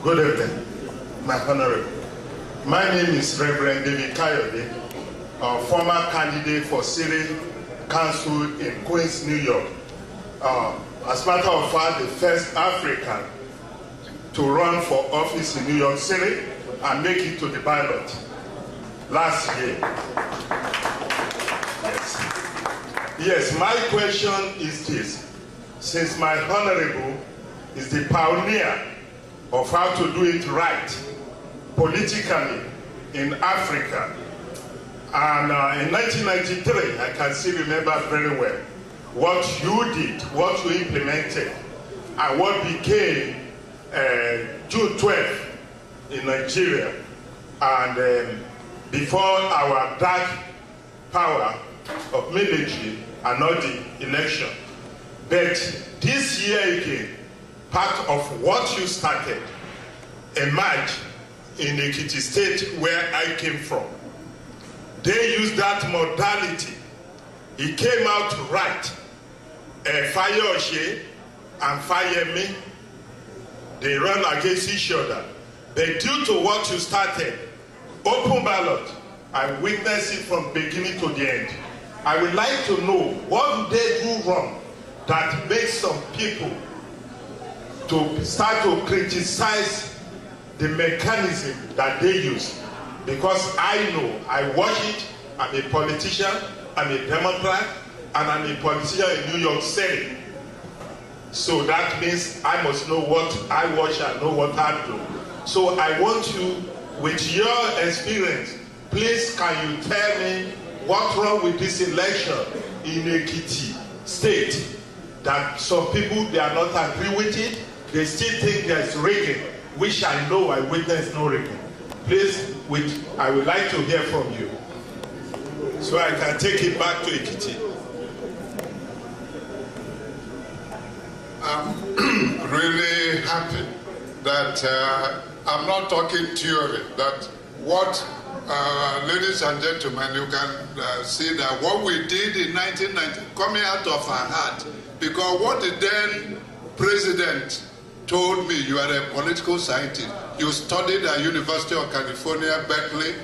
Good evening, my Honorable. My name is Reverend David Kayode, a former candidate for City Council in Queens, New York. As a matter of fact, the first African to run for office in New York City and make it to the ballot last year. Yes, my question is this. Since my Honorable is the pioneer of how to do it right politically in Africa, and in 1993, I can still remember very well what you did, what you implemented, and what became June 12th in Nigeria, and before our dark power of military and not the election. But this year again, part of what you started emerged in Ekiti State, where I came from. They used that modality. It came out right. Fire Oshe and Fire Me, they run against each other. But due to what you started, open ballot, I witnessed it from beginning to the end. I would like to know, what did they do wrong that makes some people to start to criticize the mechanism that they use? Because I know, I watch it, I'm a politician, I'm a Democrat, and I'm a politician in New York City. So that means I must know what I watch and know what I do. So I want you, with your experience, please can you tell me what's wrong with this election in Ekiti State? That some people, they are not agree with it, they still think there's rigging, which I know I witnessed no rigging. Please, I would like to hear from you, so I can take it back to Ekiti. I'm really happy that I'm not talking theory, that what, ladies and gentlemen, you can see that what we did in 1990, coming out of our heart, because what the then president told me, you are a political scientist, you studied at University of California, Berkeley,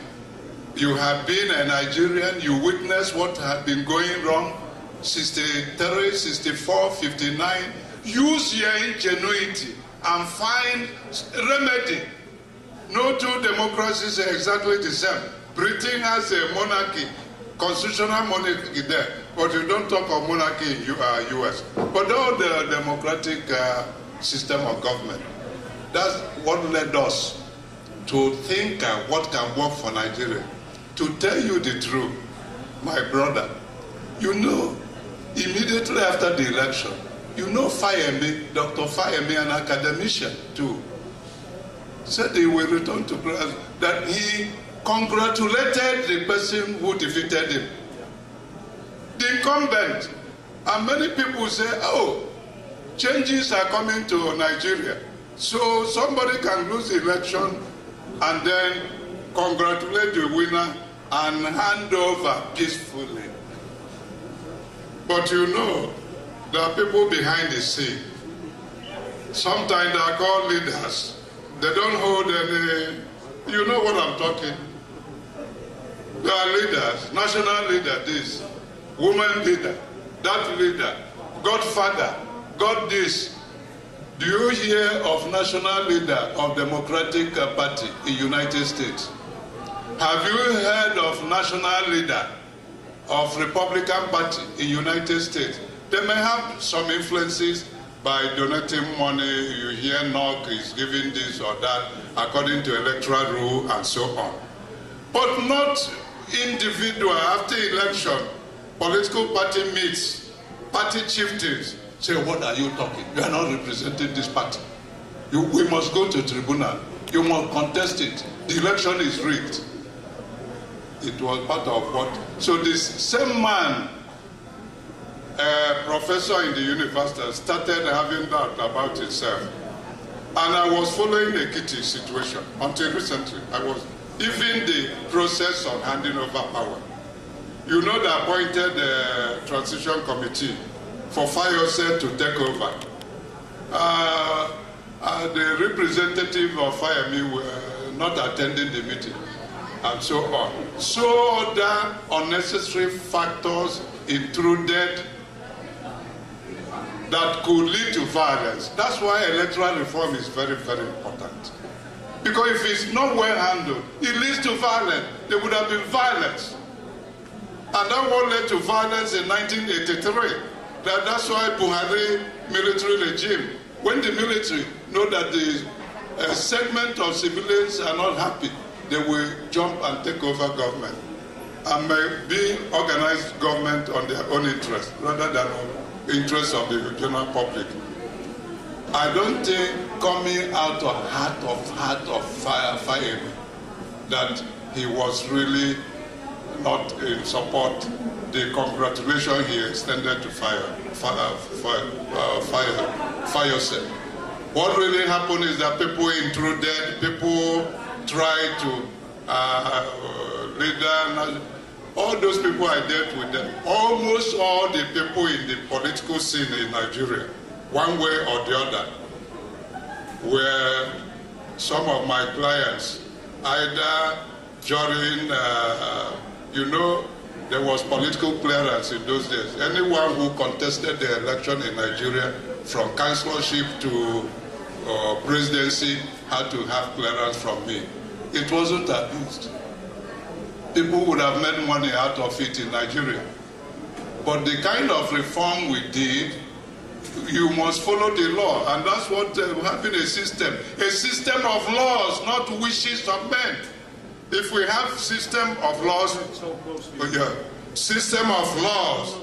you have been a Nigerian, you witnessed what had been going wrong, 63, 64, 59, use your ingenuity and find remedy. No two democracies are exactly the same. Britain has a monarchy, constitutional monarchy there, but you don't talk of monarchy in US. But all the democratic system of government, that's what led us to think what can work for Nigeria. To tell you the truth, my brother, you know, immediately after the election, you know Fayemi, Dr. Fayemi, an academician too, said he will return to class, that he congratulated the person who defeated him, the incumbent. And many people say, oh, changes are coming to Nigeria. So somebody can lose the election and then congratulate the winner and hand over peacefully. But you know, there are people behind the scene. Sometimes they are called leaders. They don't hold any, you know what I'm talking. There are leaders, national leader this, woman leader, that leader, godfather, God this. Do you hear of national leader of Democratic Party in United States? Have you heard of national leader of Republican Party in United States? They may have some influences by donating money. You hear Knock is giving this or that according to electoral rule and so on. But not individual. After election, political party meets, party chieftains say, what are you talking? You are not representing this party. We must go to tribunal. You must contest it. The election is rigged. It was part of what? So this same man, professor in the university, started having doubt about himself. And I was following the Ekiti situation until recently. I was even the process of handing over power. You know, they appointed a transition committee for Fayose to take over. the representative of Fayemi were not attending the meeting, and so on. So other unnecessary factors intruded that could lead to violence. That's why electoral reform is very, very important. Because if it's not well handled, it leads to violence. There would have been violence. And that what led to violence in 1983. That's why Buhari military regime, when the military know that the segment of civilians are not happy, they will jump and take over government and be organized government on their own interest rather than interest of the general public. I don't think coming out of heart of fire that he was really not in support. The congratulations he extended to fire. What really happened is that people intruded, people tried to lead. All those people I dealt with them, almost all the people in the political scene in Nigeria, one way or the other, were some of my clients, either during, there was political clearance in those days. Anyone who contested the election in Nigeria, from councillorship to presidency, had to have clearance from me. It wasn't abused. People would have made money out of it in Nigeria. But the kind of reform we did, you must follow the law. And that's what having a system of laws, not wishes of men. If we have system of laws, system of laws.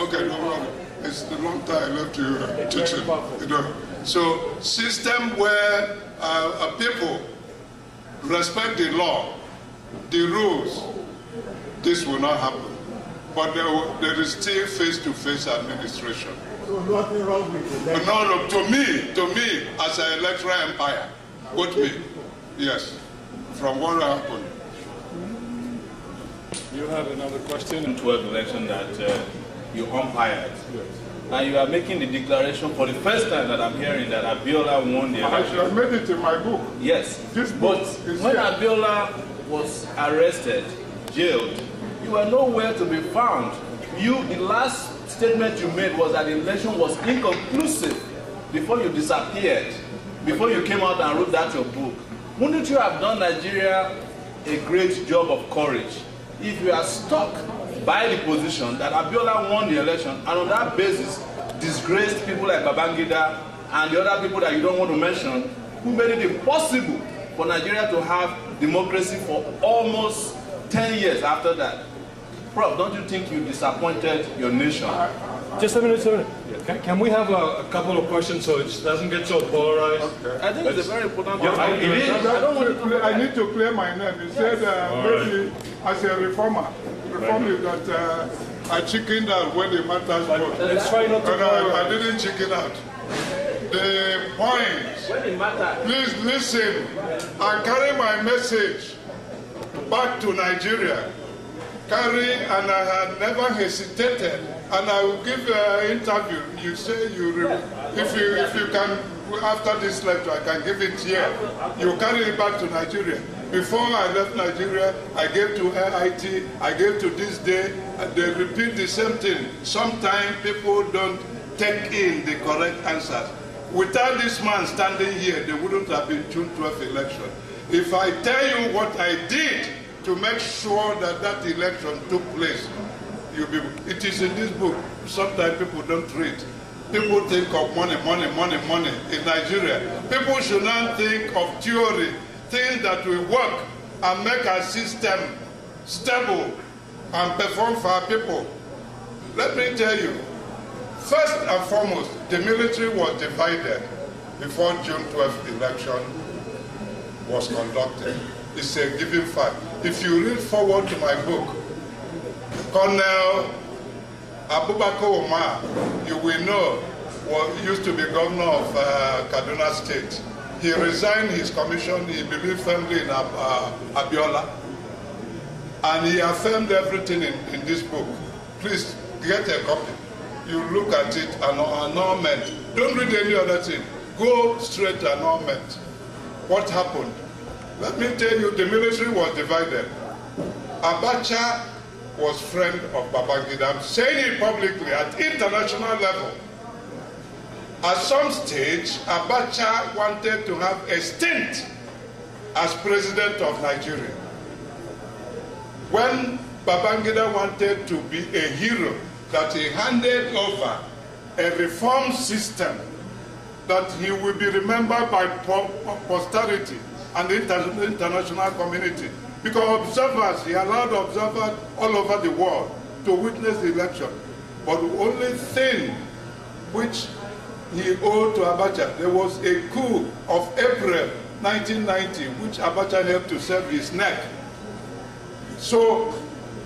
Okay, no problem. It's the long time left to teaching. So system where people respect the law, the rules, this will not happen. But there is still face-to-face administration. So nothing wrong with it. No, to me, as an electoral empire, quote me, yes, from what happened. You have another question? 2012 election that you umpired. Yes. And you are making the declaration for the first time that I'm hearing that Abiola won the election. I made it in my book. Yes, this book but when Abiola was arrested, jailed, you were nowhere to be found. The last statement you made was that the election was inconclusive before you disappeared, before you came out and wrote that your book. Wouldn't you have done Nigeria a great job of courage if you are stuck by the position that Abiola won the election and on that basis disgraced people like Babangida and the other people that you don't want to mention who made it impossible for Nigeria to have democracy for almost 10 years after that? Prof, don't you think you disappointed your nation? Just a minute. Can we have a couple of questions so it doesn't get so polarized? Okay. I think it's a very important point. It is. I need to clear my name. You said maybe as a reformer is that I chickened out when the matters vote. Let's try not to I didn't chicken out. The point, when it matters. Please listen, I carry my message back to Nigeria. And I had never hesitated. And I will give an interview. You say if you can, after this lecture, I can give it here. You carry it back to Nigeria. Before I left Nigeria, I gave to AIT, I gave to this day, and they repeat the same thing. Sometimes people don't take in the correct answers. Without this man standing here, there wouldn't have been June 12th election. If I tell you what I did to make sure that that election took place, it is in this book. Sometimes people don't read. People think of money in Nigeria. People should not think of theory, things that will work and make our system stable and perform for our people. Let me tell you, first and foremost, the military was divided before June 12th election was conducted. It's a given fact. If you read forward to my book, Colonel Abubakar Omar, you will know, used to be governor of Kaduna State. He resigned his commission. He believed firmly in Abiola. And he affirmed everything in this book. Please get a copy. you look at it, an annulment. Don't read any other thing. Go straight to annulment. What happened? Let me tell you, the military was divided. Abacha was friend of Babangida. I'm saying it publicly at international level. At some stage, Abacha wanted to have a stint as president of Nigeria. When Babangida wanted to be a hero, that he handed over a reform system that he will be remembered by posterity and the international community. Because observers, he allowed observers all over the world to witness the election. But the only thing which he owed to Abacha, there was a coup of April 1990, which Abacha helped to save his neck. So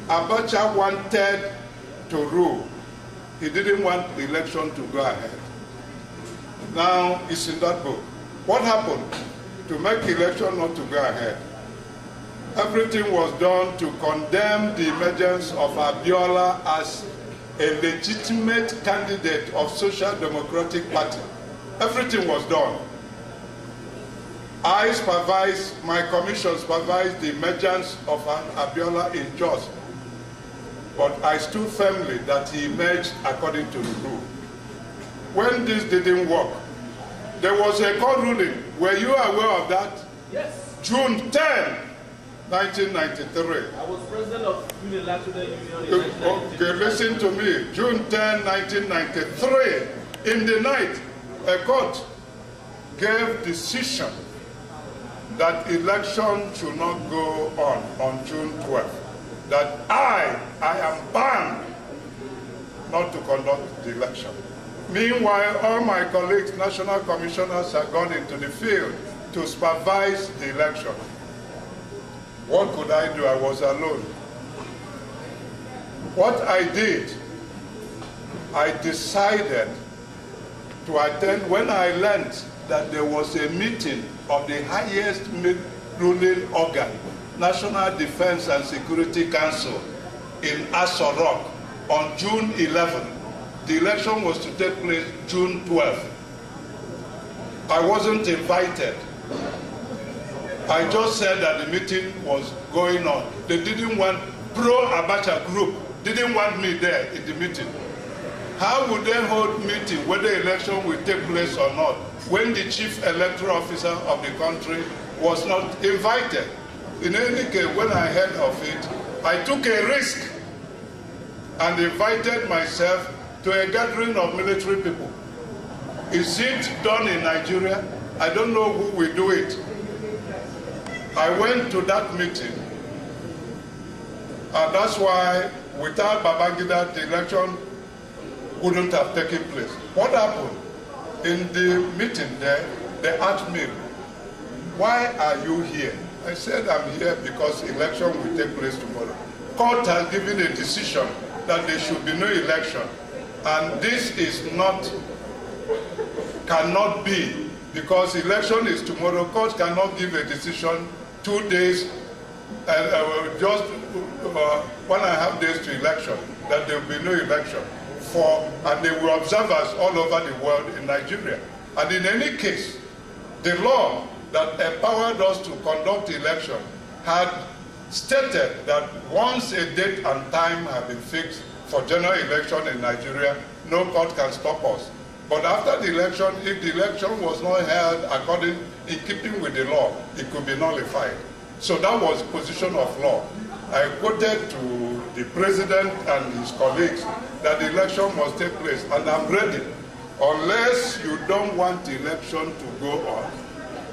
Abacha wanted to rule. He didn't want the election to go ahead. Now, it's in that book. What happened to make the election not to go ahead? Everything was done to condemn the emergence of Abiola as a legitimate candidate of Social Democratic Party. Everything was done. I supervised, my commission supervised the emergence of Abiola in Jos. But I stood firmly that he emerged according to the rule. When this didn't work, there was a court ruling. Were you aware of that? Yes. June 10, 1993. I was president of Unilateral Union. Okay, listen to me. June 10, 1993, in the night, a court gave decision that election should not go on June 12th. That I am banned not to conduct the election. Meanwhile, all my colleagues, national commissioners, have gone into the field to supervise the election. What could I do? I was alone. What I did, I decided to attend when I learned that there was a meeting of the highest ruling organ, National Defense and Security Council, in Aso Rock on June 11. The election was to take place June 12. I wasn't invited. I just said that the meeting was going on. They didn't want, pro-Abacha group didn't want me there in the meeting. How would they hold meeting whether the election will take place or not when the chief electoral officer of the country was not invited? In any case, when I heard of it, I took a risk and invited myself to a gathering of military people. Is it done in Nigeria? I don't know who will do it. I went to that meeting, and that's why without Babangida, the election wouldn't have taken place. What happened? In the meeting there, they asked me, why are you here? I said, I'm here because election will take place tomorrow. Court has given a decision that there should be no election. And this is not, cannot be, because election is tomorrow. Court cannot give a decision 2 days, just 1.5 days to election, that there will be no election. And they will observe us all over the world in Nigeria. And in any case, the law that empowered us to conduct the election had stated that once a date and time have been fixed for general election in Nigeria, no court can stop us. But after the election, if the election was not held according, in keeping with the law, it could be nullified. So that was the position of law. I quoted to the president and his colleagues that the election must take place, and I'm ready. Unless you don't want the election to go on,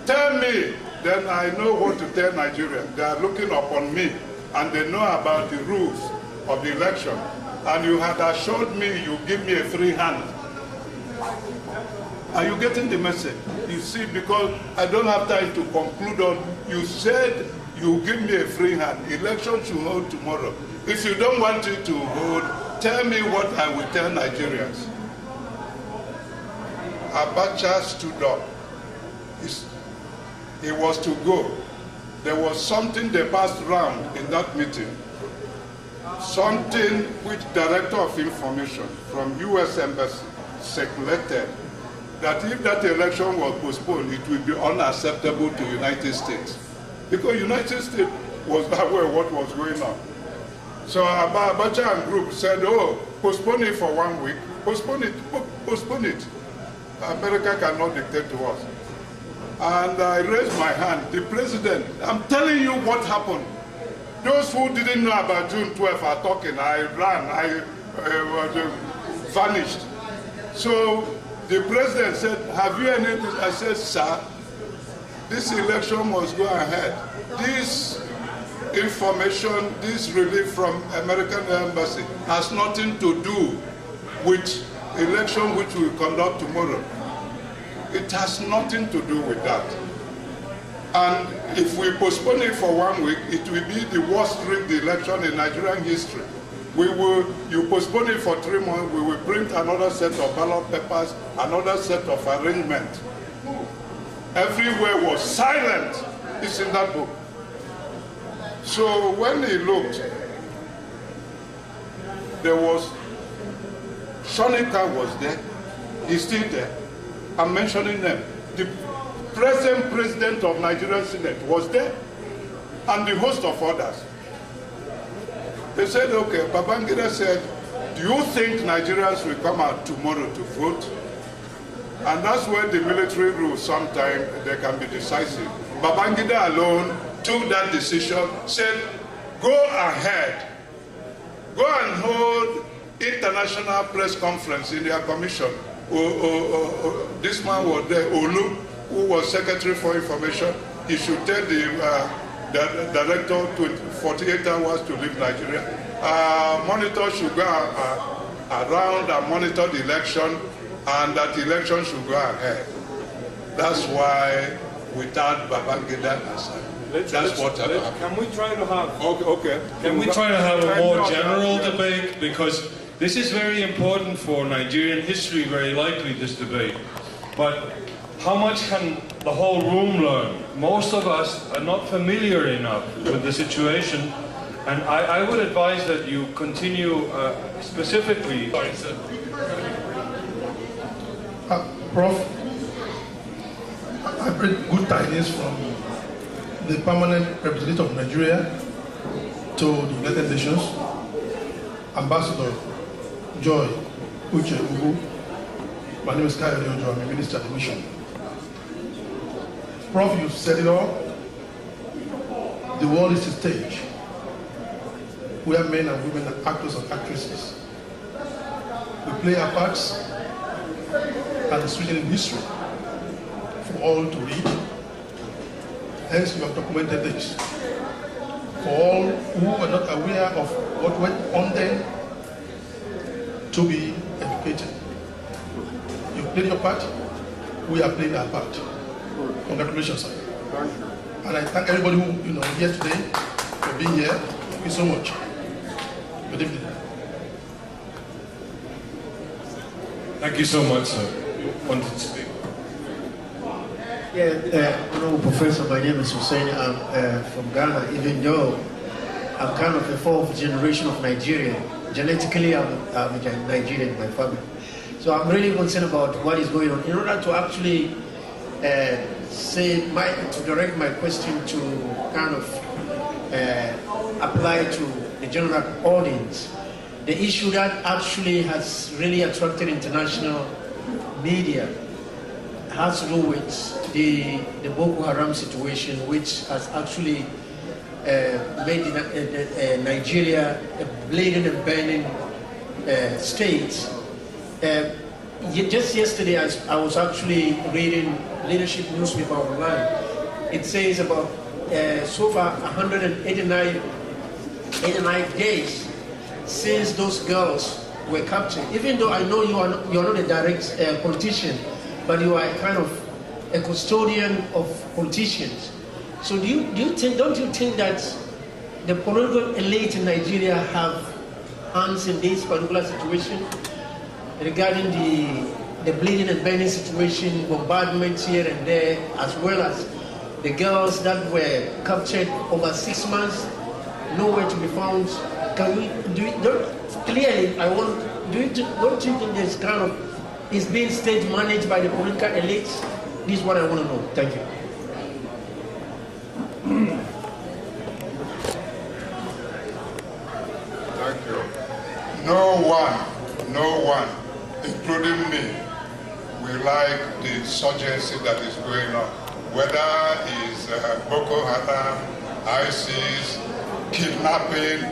tell me, then I know what to tell Nigerians. They are looking upon me, and they know about the rules of the election. And you had assured me you give me a free hand. Are you getting the message? You see, because I don't have time to conclude on, you said you give me a free hand. Election should hold tomorrow. If you don't want it to hold, tell me what I will tell Nigerians. Abacha stood up. He was to go. There was something they passed around in that meeting. something which Director of Information from U.S. Embassy circulated that if that election was postponed, it would be unacceptable to United States. Because United States was not aware of what was going on. So Abacha and group said, oh, postpone it for 1 week, postpone it. America cannot dictate to us. And I raised my hand. The president, I'm telling you what happened. Those who didn't know about June 12th are talking. I ran, I vanished. So the president said, have you anything? I said, sir, this election must go ahead. This information, this relief from American embassy has nothing to do with election which we conduct tomorrow. It has nothing to do with that. And if we postpone it for 1 week, it will be the worst rigged election in Nigerian history. You postpone it for 3 months, we will print another set of ballot papers, another set of arrangement. Everywhere was silent. It's in that book. So when he looked, there was, Shonika was there, he's still there. I'm mentioning them. The present president of Nigerian Senate was there, and the host of others. They said, okay, Babangida said, do you think Nigerians will come out tomorrow to vote? And that's where the military rule sometimes they can be decisive. Babangida alone took that decision, said, go ahead, go and hold international press conference in their commission. This man was there, Olu, who was Secretary for Information. He should tell the director 48 hours to leave Nigeria. Monitor should go around and monitor the election, and that election should go ahead. That's why without Babangida aside. That's what happened. Can we try to have... Okay. Can we try to have a more general debate? Because this is very important for Nigerian history, very likely, this debate. But how much can the whole room learn? Most of us are not familiar enough with the situation, and I would advise that you continue specifically. Prof, I bring good tidings from the permanent representative of Nigeria to the United Nations, Ambassador Joy Uche Ugu. My name is Kayode Ojo, I'm a minister at the mission. Prof, you said it all. The world is a stage where men and women are actors and actresses. We play our parts, and it's written in history for all to read. Hence, we have documented this. For all who are not aware of what went on then, to be educated. You played your part, we are playing our part. Congratulations, sir. And I thank everybody who here today for being here. Thank you so much. Good evening. Thank you so much, sir. You wanted to speak. Honorable Professor, my name is Hussein. I'm from Ghana, even though I'm kind of a fourth generation of Nigerian. Genetically, I'm a Nigerian in my family. So I'm really concerned about what is going on. In order to actually to direct my question to kind of apply to the general audience, the issue that actually has really attracted international media has to do with the Boko Haram situation, which has actually made Nigeria a bleeding and burning state. Just yesterday, I was actually reading Leadership newspaper online. It says about so far 189 days since those girls were captured. Even though I know you're not a direct politician, but you are kind of a custodian of politicians. So don't you think that the political elite in Nigeria have hands in this particular situation regarding the bleeding and burning situation, bombardments here and there, as well as the girls that were captured over 6 months, nowhere to be found? Can we clearly? Don't you think this kind of is being stage managed by the political elites? This is what I want to know. Thank you. Thank you. No one, including me, will like the insurgency that is going on. Whether it's Boko Haram, ISIS, kidnapping,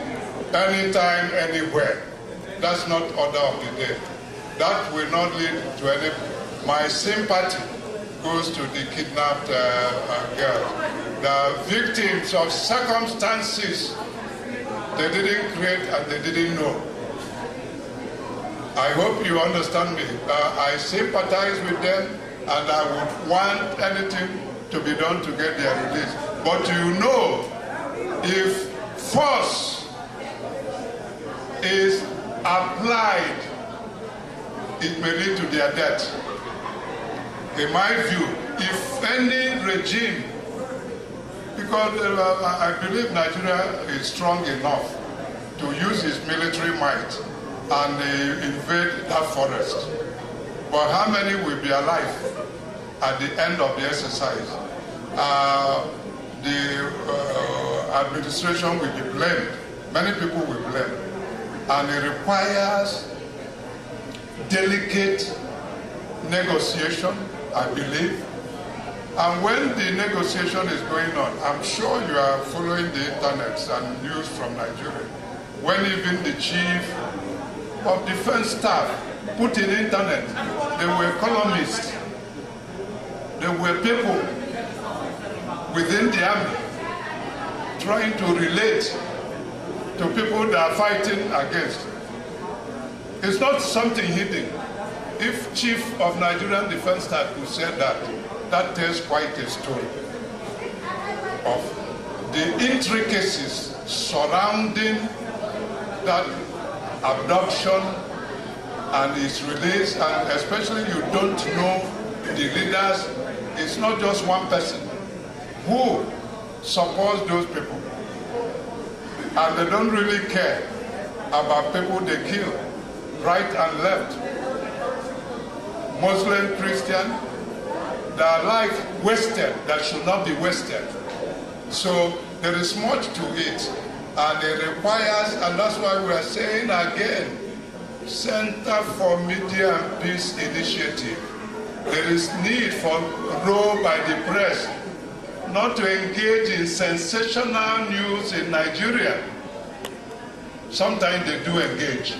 anytime, anywhere. That's not order of the day. That will not lead to any. My sympathy goes to the kidnapped girls. The victims of circumstances they didn't create and they didn't know. I hope you understand me. I sympathize with them and I would want anything to be done to get their release. But you know, if force is applied, it may lead to their death. In my view, if any regime, because I believe Nigeria is strong enough to use its military might and invade that forest. But how many will be alive at the end of the exercise? The administration will be blamed. Many people will blame. And it requires delicate negotiation, I believe. And when the negotiation is going on, I'm sure you are following the internet and news from Nigeria, when even the chief of defense staff put in internet, they were columnists, there were people within the army trying to relate to people they are fighting against. It's not something hidden. If Chief of Nigerian Defense Staff could say that, that tells quite a story of the intricacies surrounding that abduction and its release, and especially you don't know the leaders. It's not just one person who supports those people, and they don't really care about people they kill, right and left, Muslim, Christian, their life wasted that should not be wasted. So there is much to it, and it requires, and that's why we are saying again, Center for Media and Peace Initiative. There is need for role by the press not to engage in sensational news in Nigeria. Sometimes they do engage.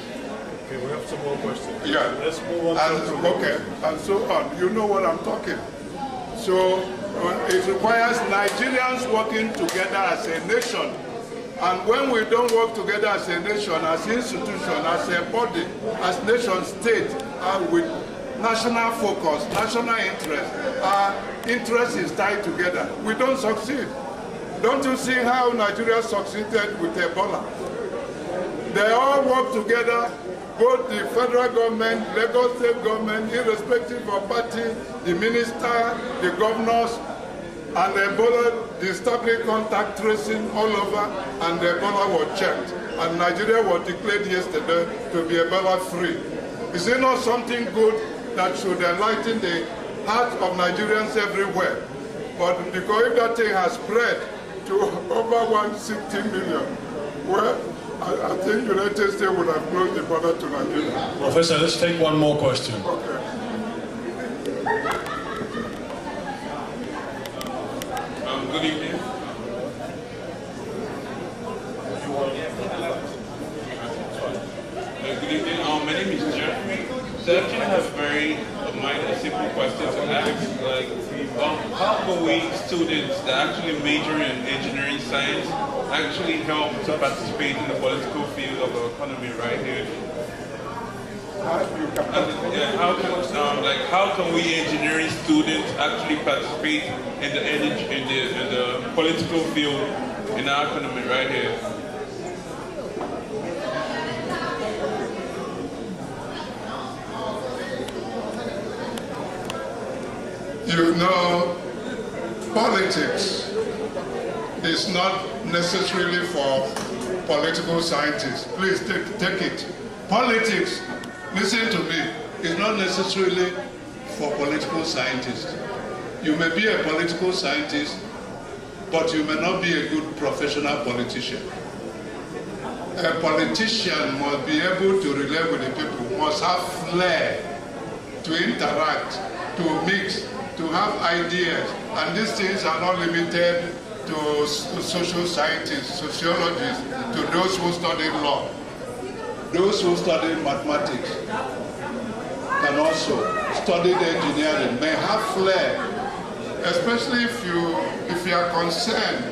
Okay, we have some more questions. Yeah. Let's move on. Okay, and so on. You know what I'm talking. So it requires Nigerians working together as a nation. And when we don't work together as a nation, as an institution, as a body, as nation state, with national focus, national interest, our interest is tied together, we don't succeed. Don't you see how Nigeria succeeded with Ebola? They all work together, both the federal government, Lagos state government, irrespective of party, the minister, the governors, and Ebola, the established contact tracing all over, and the Ebola was checked. And Nigeria was declared yesterday to be Ebola free. Is it not something good that should enlighten the hearts of Nigerians everywhere? But because if that thing has spread to over 160 million, well, I think the United States would have closed the border to Nigeria. Professor, let's take one more question. Okay. Good evening. Good evening. My name is Jeffrey. So I actually have a simple question to ask. Like, how can we students that actually major in engineering science actually help to participate in the political field of the economy right here? How can we engineering students actually participate in the political field in our economy right here? You know, politics is not necessarily for political scientist. Please take it. Politics, listen to me, is not necessarily for political scientists. You may be a political scientist, but you may not be a good professional politician. A politician must be able to relate with the people, must have flair to interact, to mix, to have ideas. And these things are not limited to social scientists, sociologists, to those who study law. Those who study mathematics can also study engineering, may have flair, especially if you are concerned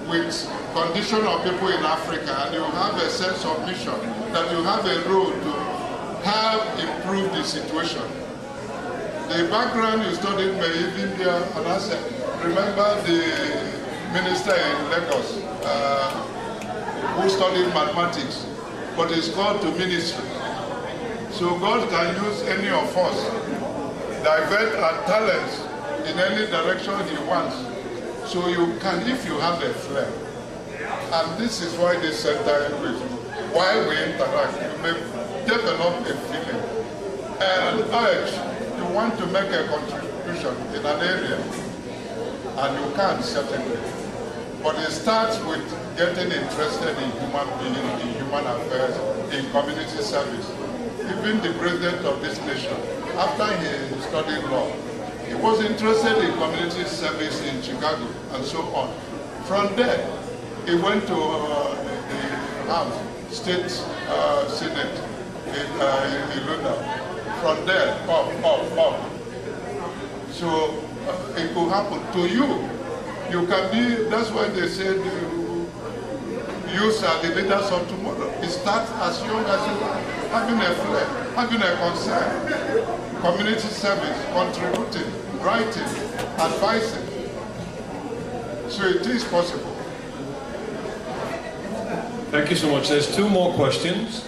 with condition of people in Africa and you have a sense of mission, that you have a role to help improve the situation. The background you studied may even be an asset. Remember the minister in Lagos who studied mathematics, but is called to ministry. So God can use any of us, divert our talents in any direction He wants. So you can, if you have a flair. And this is why this center is. While we interact, you may develop a feeling. And urge, you want to make a contribution in an area, and you can certainly. But it starts with getting interested in human beings, in human affairs, in community service. Even the president of this nation, after he studied law, he was interested in community service in Chicago and so on. From there, he went to the House, State Senate in London. From there, up. So it could happen to you. You can be, that's why they said youth are the leaders of tomorrow. It starts as young as you are, having a flair, having a concern, community service, contributing, writing, advising. So it is possible. Thank you so much. There's two more questions.